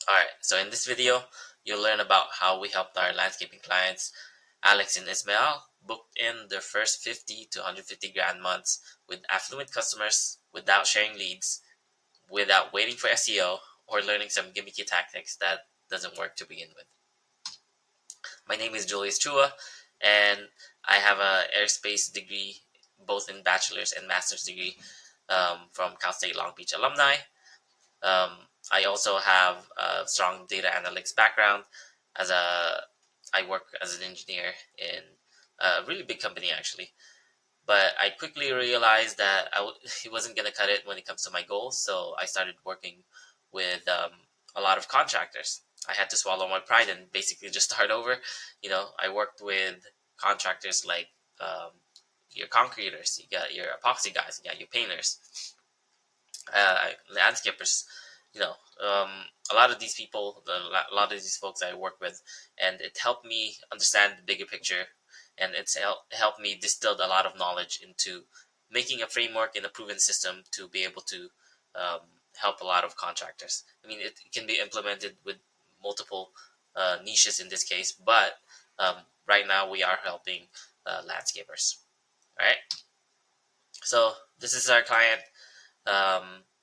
Alright, so in this video, you'll learn about how we helped our landscaping clients, Alex and Ismail, booked in their first 50 to 150 grand months with affluent customers without sharing leads, without waiting for SEO, or learning some gimmicky tactics that doesn't work to begin with. My name is Julius Chua, and I have a airspace degree, both in bachelor's and master's degree from Cal State Long Beach alumni. I also have a strong data analytics background. As a, I work as an engineer in a really big company actually. But I quickly realized that it wasn't gonna cut it when it comes to my goals. So I started working with a lot of contractors. I had to swallow my pride and basically just start over. I worked with contractors like your concreters, you got your epoxy guys, you got your painters, landscapers, you know, um, a lot of these people, a lot of these folks I work with, and it helped me understand the bigger picture, and helped me distill a lot of knowledge into making a framework and a proven system to be able to um, help a lot of contractors. I mean, it can be implemented with multiple niches in this case, but um, right now we are helping landscapers. All right, so this is our client,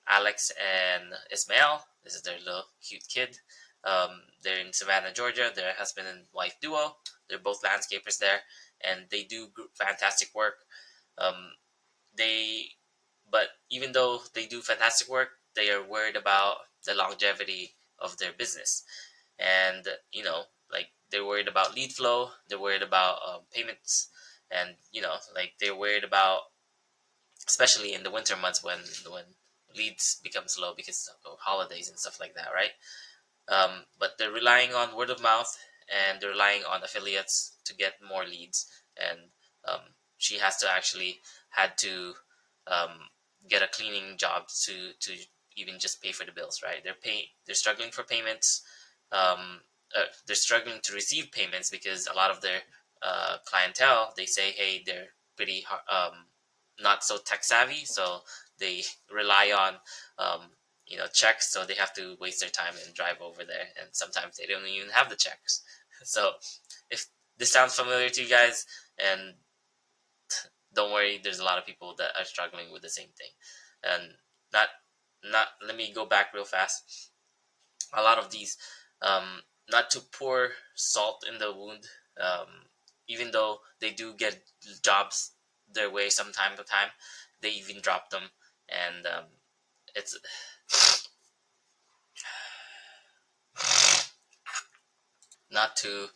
Alex and Ismail. This is their little cute kid. They're in Savannah, Georgia. They're a husband and wife duo. They're both landscapers there, and they do fantastic work. Um, they, but even though they do fantastic work, they are worried about the longevity of their business, and like they're worried about lead flow. They're worried about payments, and like they're worried about, especially in the winter months when leads become slow because of holidays and stuff like that, right? But they're relying on word of mouth, and they're relying on affiliates to get more leads. And um, she has to actually had to um, get a cleaning job to even just pay for the bills, right? They're struggling for payments. They're struggling to receive payments because a lot of their clientele, they say, hey, they're pretty not so tech savvy, so they rely on checks, so they have to waste their time and drive over there, and sometimes they don't even have the checks. So if this sounds familiar to you guys, and don't worry, there's a lot of people that are struggling with the same thing. And not not let me go back real fast. A lot of these, not to pour salt in the wound, um, even though they do get jobs their way some time to time, they even drop them. And it's not to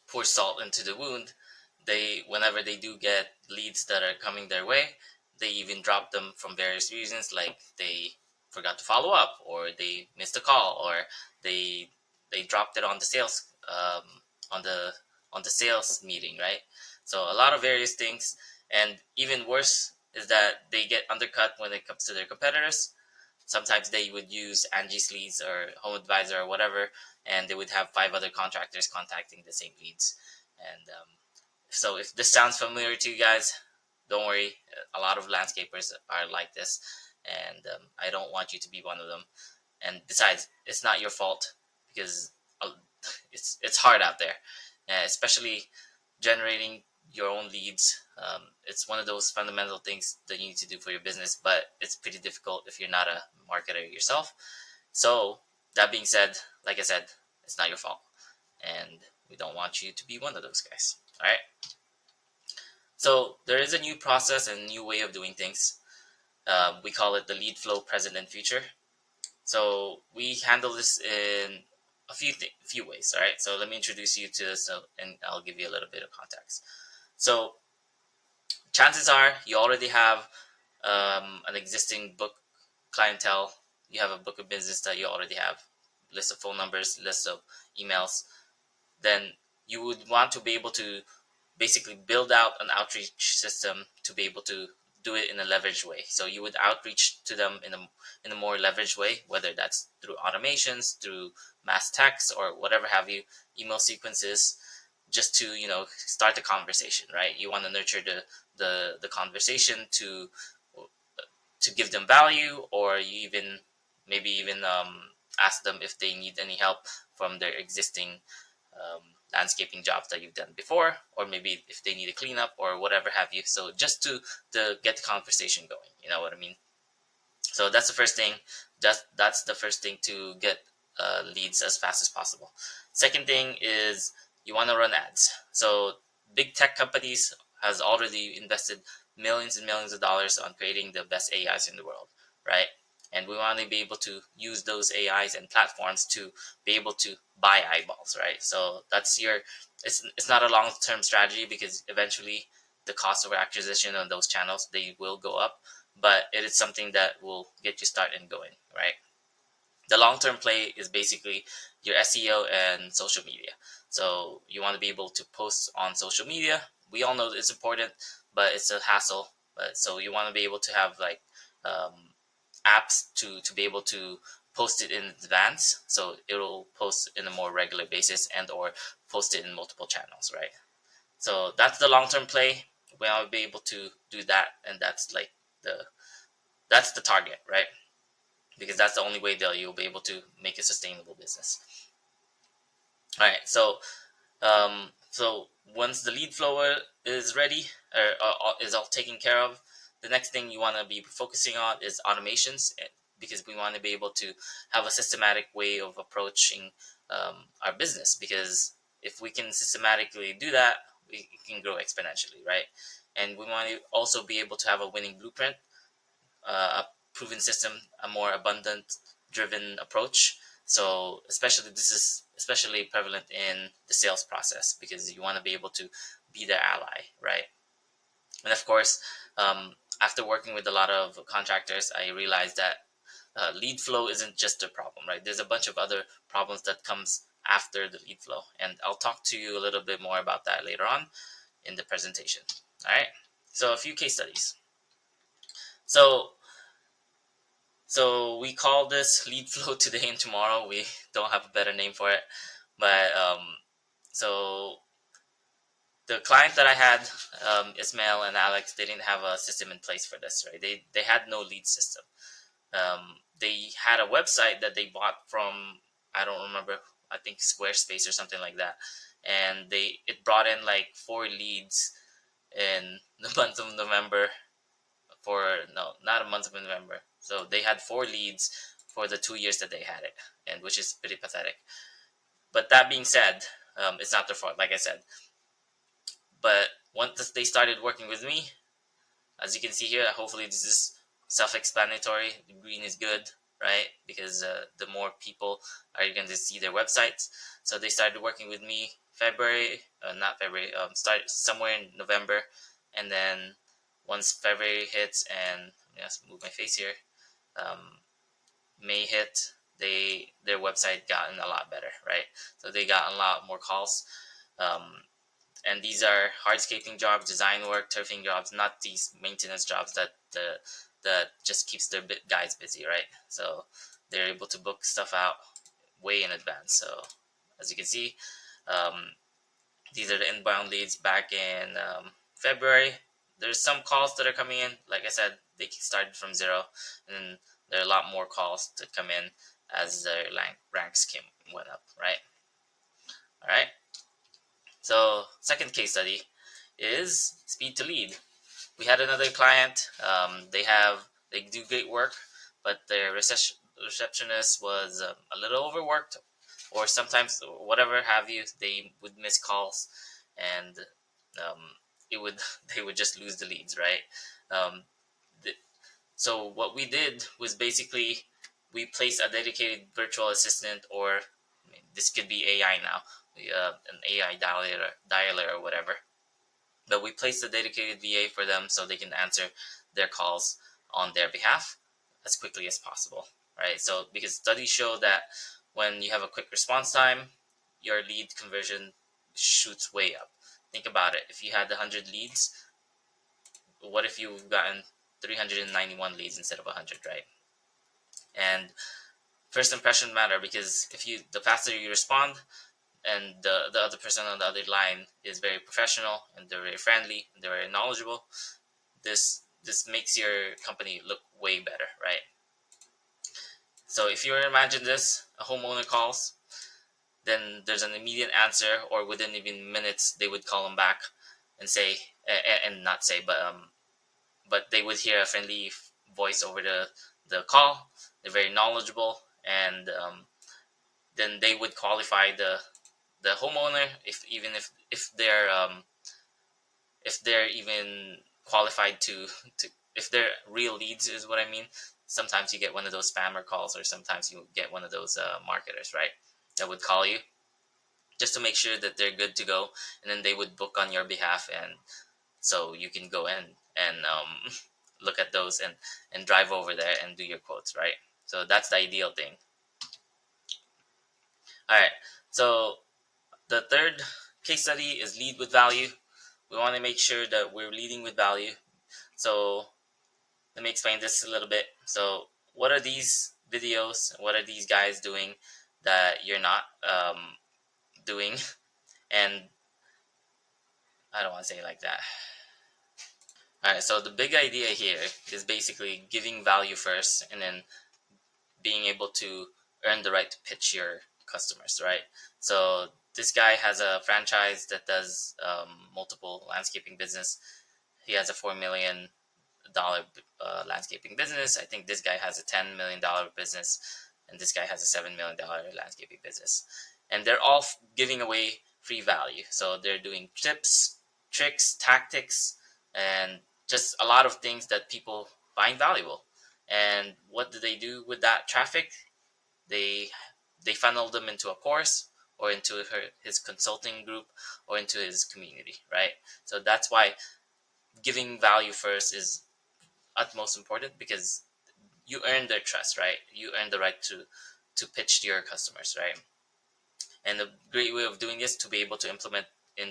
pour salt into the wound. They, whenever they do get leads that are coming their way, they even drop them from various reasons, like they forgot to follow up, or they missed a call, or they they dropped it on the sales, on the sales meeting, right? So a lot of various things, and even worse is that they get undercut when it comes to their competitors. Sometimes they would use Angie's Leads or Home Advisor or whatever, and they would have five other contractors contacting the same leads. And so if this sounds familiar to you guys, don't worry. A lot of landscapers are like this, and I don't want you to be one of them. And besides, it's not your fault because uh, it's hard out there, especially generating your own leads. It's one of those fundamental things that you need to do for your business, but it's pretty difficult if you're not a marketer yourself. So that being said, like I said, it's not your fault, and we don't want you to be one of those guys. All right. So there is a new process and new way of doing things. We call it the lead flow present and future. So we handle this in a few ways. All right. So let me introduce you to this, and I'll give you a little bit of context. So chances are you already have an existing book clientele. You have a book of business that you already have, list of phone numbers, list of emails. Then you would want to be able to basically build out an outreach system to be able to do it in a leveraged way. So you would outreach to them in a more leveraged way, whether that's through automations, through mass text, or whatever have you, email sequences, just to start the conversation, right? You want to nurture the conversation to give them value, or you even maybe even ask them if they need any help from their existing landscaping jobs that you've done before, or maybe if they need a cleanup or whatever have you. So just to get the conversation going, you know what I mean? So that's the first thing. That's the first thing to get leads as fast as possible. Second thing is you want to run ads. So big tech companies has already invested millions and millions of dollars on creating the best AIs in the world, right? And we want to be able to use those AIs and platforms to be able to buy eyeballs, right? So that's your it's not a long term strategy, because eventually the cost of acquisition on those channels, they will go up, but it is something that will get you started going, right? The long term play is basically your SEO and social media. So you want to be able to post on social media. We all know that it's important, but it's a hassle. But so you want to be able to have like um, apps to be able to post it in advance, so it'll post in a more regular basis and or post it in multiple channels, right? So that's the long term play. We want to be able to do that, and that's like the target, right? Because that's the only way that you'll be able to make a sustainable business. All right, so once the lead flow is ready, or is all taken care of, the next thing you want to be focusing on is automations, because we want to be able to have a systematic way of approaching our business. Because if we can systematically do that, we can grow exponentially, right? And we want to also be able to have a winning blueprint, a proven system, a more abundant driven approach. So especially this is especially prevalent in the sales process, because you want to be able to be their ally, right? And of course, after working with a lot of contractors, I realized that lead flow isn't just a problem, right? There's a bunch of other problems that comes after the lead flow, and I'll talk to you a little bit more about that later on in the presentation. All right. So a few case studies. So So we call this lead flow today and tomorrow. We don't have a better name for it, but so the client that I had, Ismail and Alex, they didn't have a system in place for this, right? They had no lead system. They had a website that they bought from, I don't remember, I think Squarespace or something like that, and it brought in like 4 leads in the month of November. For no, not a month of November. So they had 4 leads for the 2 years that they had it, and which is pretty pathetic. But that being said, it's not their fault, like I said. But once they started working with me, as you can see here, hopefully this is self-explanatory. The green is good, right? Because the more people are going to see their websites. So they started working with me February, not February, start somewhere in November, and then once February hits, and let's move my face here, um, May hit, their website gotten a lot better, right? So they got a lot more calls, um, and these are hardscaping jobs, design work, turfing jobs, not these maintenance jobs that just keeps their guys busy, right? So they're able to book stuff out way in advance. So as you can see, um, these are the inbound leads back in February. There's some calls that are coming in. Like I said, they started from zero, and there are a lot more calls to come in as their ranks went up, right? All right. So second case study is speed to lead. We had another client. They do great work, but their receptionist was a little overworked, or sometimes whatever have you. They would miss calls, and um, it would they would just lose the leads, right? Um, the, so what we did was basically we placed a dedicated virtual assistant, or I mean, this could be AI now, an AI dialer or whatever. But we placed a dedicated VA for them so they can answer their calls on their behalf as quickly as possible, right? So because studies show that when you have a quick response time, your lead conversion shoots way up. Think about it. If you had 100 leads, what if you've gotten 391 leads instead of 100, right? And first impression matter, because if you the faster you respond, and the other person on the other line is very professional and they're very friendly and they're very knowledgeable, this makes your company look way better, right? So if you imagine this, a homeowner calls, then there's an immediate answer, or within even minutes they would call them back and say, and not say, but they would hear a friendly voice over the call. They're very knowledgeable, and then they would qualify the homeowner, if they're even qualified to if they're real leads, is what I mean. Sometimes you get one of those spammer calls, or sometimes you get one of those marketers, right, that would call you just to make sure that they're good to go, and then they would book on your behalf, and so you can go in and look at those and drive over there and do your quotes, right? So that's the ideal thing. All right, so the third case study is lead with value. We want to make sure that we're leading with value. So let me explain this a little bit. So what are these videos, what are these guys doing that you're not doing? And I don't want to say it like that. All right, so the big idea here is basically giving value first, and then being able to earn the right to pitch your customers, right? So this guy has a franchise that does multiple landscaping business. He has a $4 million landscaping business. I think this guy has a $10 million business, and this guy has a $7 million landscaping business. And they're all giving away free value. So they're doing tips, tricks, tactics, and just a lot of things that people find valuable. And what do they do with that traffic? They they funnel them into a course, or into his consulting group, or into his community, right? So that's why giving value first is utmost important, because you earn their trust, right? You earn the right to pitch to your customers, right? And a great way of doing this to be able to implement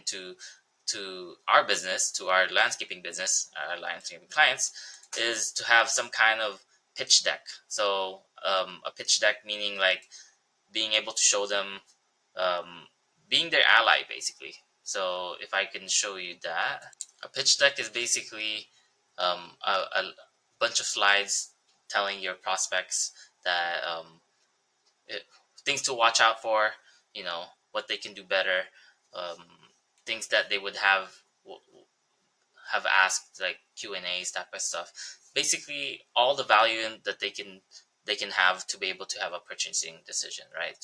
to our business, to our landscaping business, our landscaping clients, is to have some kind of pitch deck. So a pitch deck meaning like being able to show them, um, being their ally, basically. So if I can show you that, a pitch deck is basically a bunch of slides telling your prospects that it, things to watch out for, what they can do better, um, things that they would have asked, like Q&As, type of stuff. Basically, all the value that they can have to be able to have a purchasing decision, right?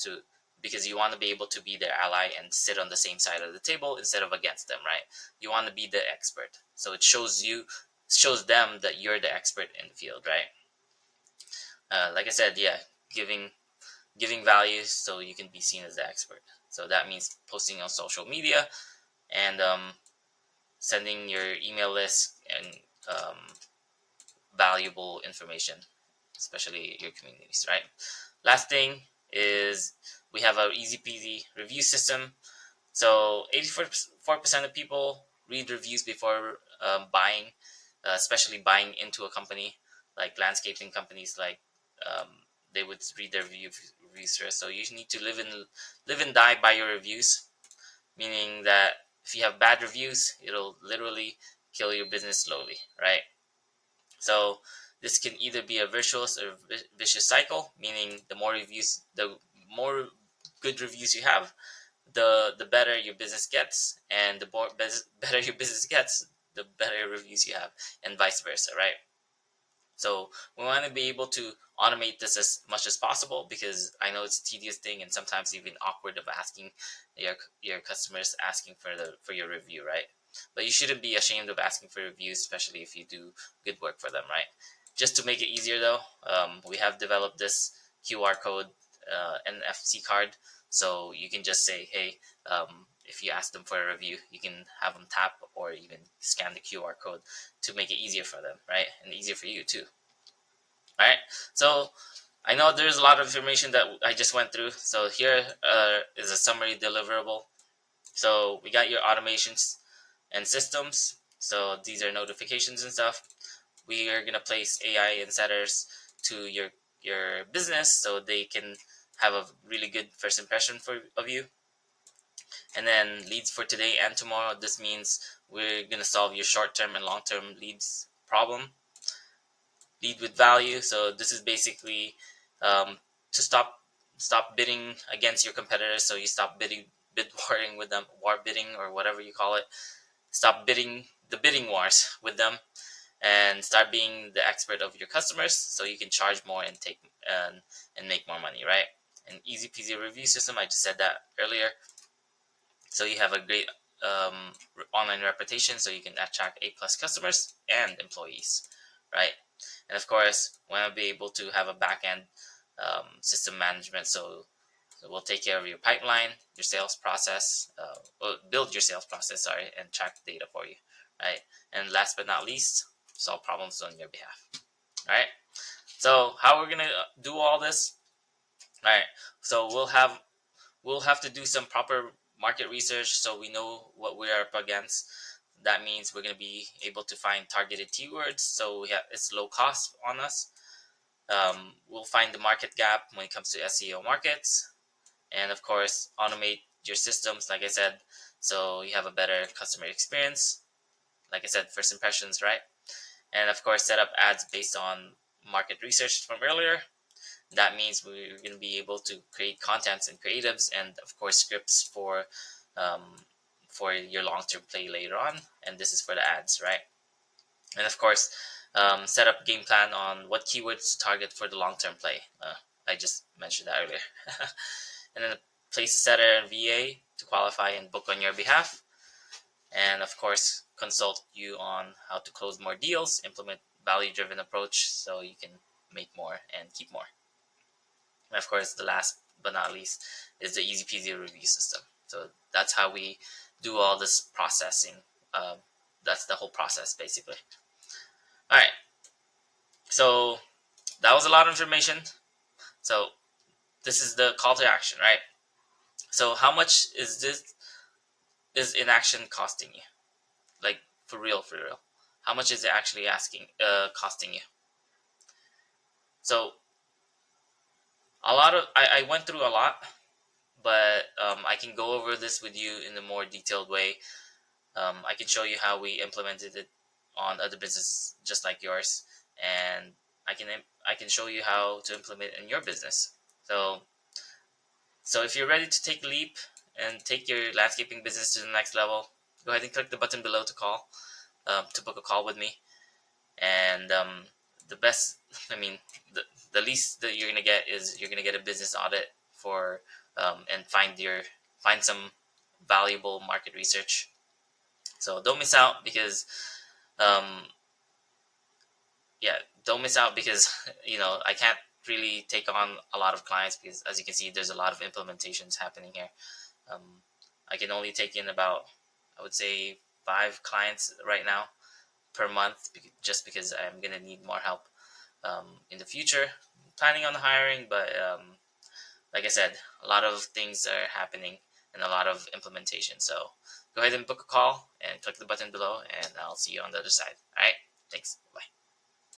Because you want to be able to be their ally and sit on the same side of the table instead of against them, right? You want to be the expert, so it shows them that you're the expert in the field, right? Like I said, yeah, giving value so you can be seen as the expert. So that means posting on social media, and sending your email list and um, valuable information, especially your communities, right? Last thing is we have our easy peasy review system. So 84% of people read reviews before buying, especially buying into a company like landscaping companies. Like um, they would read their reviews first. So you need to live and die by your reviews, meaning that if you have bad reviews, it'll literally kill your business slowly, right? So this can either be a virtuous or vicious cycle, meaning the more good reviews you have, the better your business gets, and the better your business gets, the better reviews you have, and vice versa, right? So we want to be able to automate this as much as possible, because I know it's a tedious thing and sometimes even awkward of asking your customers asking for your review, right? But you shouldn't be ashamed of asking for reviews, especially if you do good work for them, right? Just to make it easier, though, we have developed this QR code, NFC card, so you can just say, hey, if you ask them for a review, you can have them tap or even scan the QR code to make it easier for them, right? And easier for you too. All right. So I know there's a lot of information that I just went through. So here is a summary deliverable. So we got your automations and systems. So these are notifications and stuff. We are gonna place AI insiders to your business so they can have a really good first impression of you. And then leads for today and tomorrow. This means we're gonna solve your short-term and long-term leads problem. Lead with value. So this is basically um, to stop bidding against your competitors. So you stop bid warring with them, war bidding or whatever you call it. Stop bidding the bidding wars with them, and start being the expert of your customers, so you can charge more and and make more money, right? An easy peasy review system. I just said that earlier. So you have a great online reputation, so you can attract A+ customers and employees, right? And of course, want to be able to have a back end system management. So we'll take care of your pipeline, your sales process, build your sales process, sorry, and track the data for you, right? And last but not least, solve problems on your behalf, right? So how we're gonna do all this, right? So we'll have to do some proper market research so we know what we are up against. That means we're going to be able to find targeted keywords, so it's low cost on us. We'll find the market gap when it comes to SEO markets, and of course automate your systems, like I said, so you have a better customer experience. Like I said, first impressions, right? And of course set up ads based on market research from earlier. That means we're going to be able to create contents and creatives, and of course scripts um, for your long-term play later on. And this is for the ads, right? And of course set up game plan on what keywords to target for the long-term play. I just mentioned that earlier. And then place a setter and VA to qualify and book on your behalf, and of course consult you on how to close more deals, implement value-driven approach so you can make more and keep more. And of course, the last but not least is the easy peasy review system. So that's how we do all this processing. That's the whole process, basically. All right. So that was a lot of information. So this is the call to action, right? So how much is inaction costing you? Like for real, for real. How much is it actually costing you? So I went through a lot, but I can go over this with you in a more detailed way. I can show you how we implemented it on other businesses just like yours, and I can show you how to implement it in your business. So if you're ready to take a leap and take your landscaping business to the next level, go ahead and click the button below to book a call with me. And the best, I mean, the least that you're gonna get is you're gonna get a business audit and find some valuable market research. So don't miss out because um, yeah, don't miss out because I can't really take on a lot of clients because, as you can see, there's a lot of implementations happening here. Um, I can only take in about, I would say, 5 clients right now per month, just because I'm gonna need more help in the future. I'm planning on hiring, but like I said, a lot of things are happening and a lot of implementation. So go ahead and book a call and click the button below, and I'll see you on the other side. All right, thanks. Bye.